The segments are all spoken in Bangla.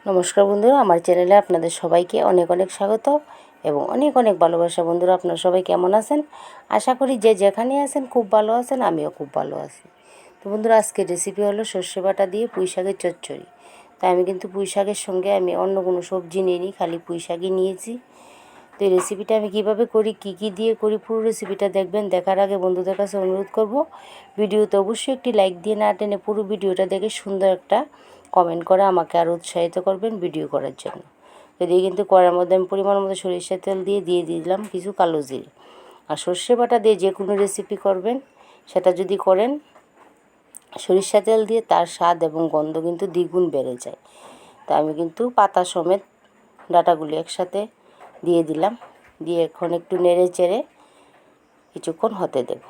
নমস্কার বন্ধুরা, আমার চ্যানেলে আপনাদের সবাইকে অনেক অনেক স্বাগত এবং অনেক অনেক ভালোবাসা। বন্ধুরা, আপনারা সবাই কেমন আছেন? আশা করি যে যেখানে আছেন খুব ভালো আছেন, আমিও খুব ভালো আছি। তো বন্ধুরা, আজকের রেসিপি হলো সর্ষে বাটা দিয়ে পুঁই শাকের চচ্চড়ি। তাই আমি কিন্তু পুঁই শাকের সঙ্গে আমি অন্য কোনো সবজি নিইনি, খালি পুঁই শাকই নিয়েছি। তো এই রেসিপিটা আমি কীভাবে করি, কী কী দিয়ে করি, পুরো রেসিপিটা দেখবেন। দেখার আগে বন্ধুদের কাছে অনুরোধ করব, ভিডিওতে অবশ্যই একটি লাইক দিয়ে না টেনে পুরো ভিডিওটা দেখে সুন্দর একটা কমেন্ট করে আমাকে আরও উৎসাহিত করবেন ভিডিও করার জন্য। এদিকে কিন্তু কড়ার মধ্যে আমি পরিমাণ মতো সরিষার তেল দিয়ে দিলাম কিছু কালো জিরে। আর সর্ষে বাটা দিয়ে যে কোনো রেসিপি করবেন, সেটা যদি করেন সরিষা তেল দিয়ে, তার স্বাদ এবং গন্ধ কিন্তু দ্বিগুণ বেড়ে যায়। তা আমি কিন্তু পাতা সমেত ডাটাগুলি একসাথে দিয়ে দিলাম, দিয়ে এখন একটু নেড়ে চেড়ে কিছুক্ষণ হতে দেব।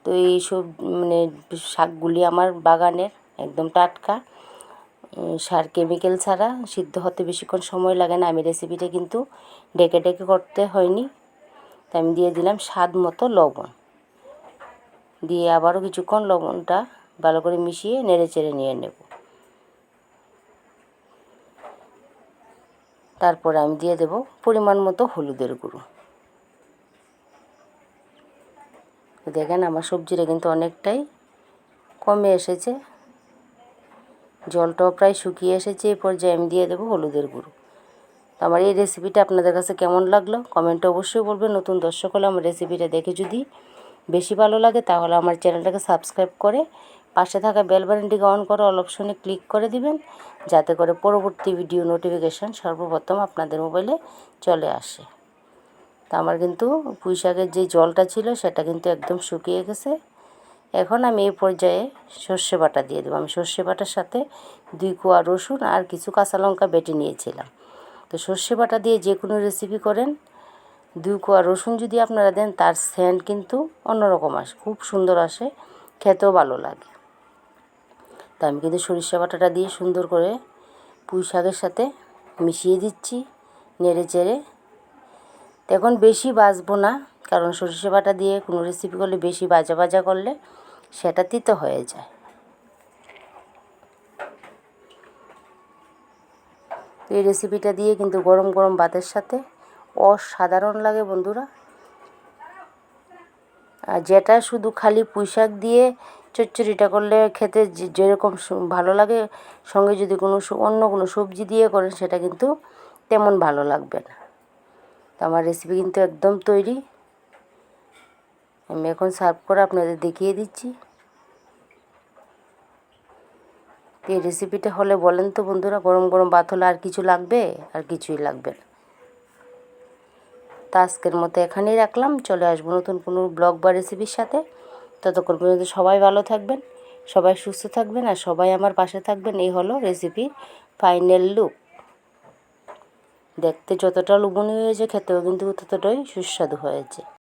তো এই সব শাকগুলি আমার বাগানের, একদম টাটকা, সার কেমিক্যাল ছাড়া, সিদ্ধ হতে বেশিক্ষণ সময় লাগে না। আমি রেসিপিটা কিন্তু ডেকে ডেকে করতে হয়নি। তাই আমি দিয়ে দিলাম স্বাদ মতো লবণ, দিয়ে আবারও কিছুক্ষণ লবণটা ভালো করে মিশিয়ে নেড়ে চেড়ে নিয়ে নেব। তারপরে আমি দিয়ে দেব পরিমাণ মতো হলুদের গুঁড়ো। দেখেন আমার সবজিটা কিন্তু অনেকটাই কমে এসেছে, জলটাও প্রায় শুকিয়ে এসেছে। এই পর্যায়ে আমি দিয়ে দেবো হলুদের গুঁড়ো। তো আমার এই রেসিপিটা আপনাদের কাছে কেমন লাগলো কমেন্টে অবশ্যই বলবেন। নতুন দর্শক হলে আমার রেসিপিটা দেখে যদি বেশি ভালো লাগে, তাহলে আমার চ্যানেলটাকে সাবস্ক্রাইব করে পাশে থাকা বেল বাটনটিকে অন করে অল অপশনে ক্লিক করে দিবেন, যাতে করে পরবর্তী ভিডিও নোটিফিকেশান সর্বপ্রথম আপনাদের মোবাইলে চলে আসে। তা আমার কিন্তু পুঁই শাকের যে জলটা ছিল সেটা কিন্তু একদম শুকিয়ে গেছে। এখন আমি এই পর্যায়ে সর্ষে বাটা দিয়ে দেবো। আমি সর্ষে বাটার সাথে 2 কোয়া রসুন আর কিছু কাঁচা লঙ্কা বেটে নিয়েছিলাম। তো সর্ষে বাটা দিয়ে যে কোনো রেসিপি করেন, 2 কোয়া রসুন যদি আপনারা দেন, তার সেন্ট কিন্তু অন্যরকম আসে, খুব সুন্দর আসে, খেতেও ভালো লাগে। তো আমি কিন্তু সরিষা বাটাটা দিয়ে সুন্দর করে পুঁই শাকের সাথে মিশিয়ে দিচ্ছি নেড়ে চেড়ে। এখন বেশি ভাজবো না, কারণ সরিষা বাটা দিয়ে কোনো রেসিপি করলে বেশি ভাজা ভাজা করলে সেটা তিতো হয়ে যায়। এই রেসিপিটা দিয়ে কিন্তু গরম গরম ভাতের সাথে অসাধারণ লাগে বন্ধুরা। আর যেটা শুধু খালি পুঁই শাক দিয়ে চচ্চড়িটা করলে খেতে যেরকম ভালো লাগে, সঙ্গে যদি কোনো অন্য কোনো সবজি দিয়ে করেন, সেটা কিন্তু তেমন ভালো লাগবে না। তো আমার রেসিপি কিন্তু একদম তৈরি। আমি এখন সার্ভ করে আপনাদের দেখিয়ে দিচ্ছি। এই রেসিপিটা হলে বলেন তো বন্ধুরা, গরম গরম ভাত হলে আর কিছু লাগবে? আর কিছুই লাগবে না। তা আজকের মতো এখানেই রাখলাম, চলে আসবো নতুন কোনো ব্লগ বা রেসিপির সাথে। ততক্ষণ পর্যন্ত সবাই ভালো থাকবেন, সবাই সুস্থ থাকবেন, আর সবাই আমার পাশে থাকবেন। এই হলো রেসিপির ফাইনাল লুক। দেখতে যতটা লোভনীয় হয়েছে, খেতেও কিন্তু ততটাই সুস্বাদু হয়েছে।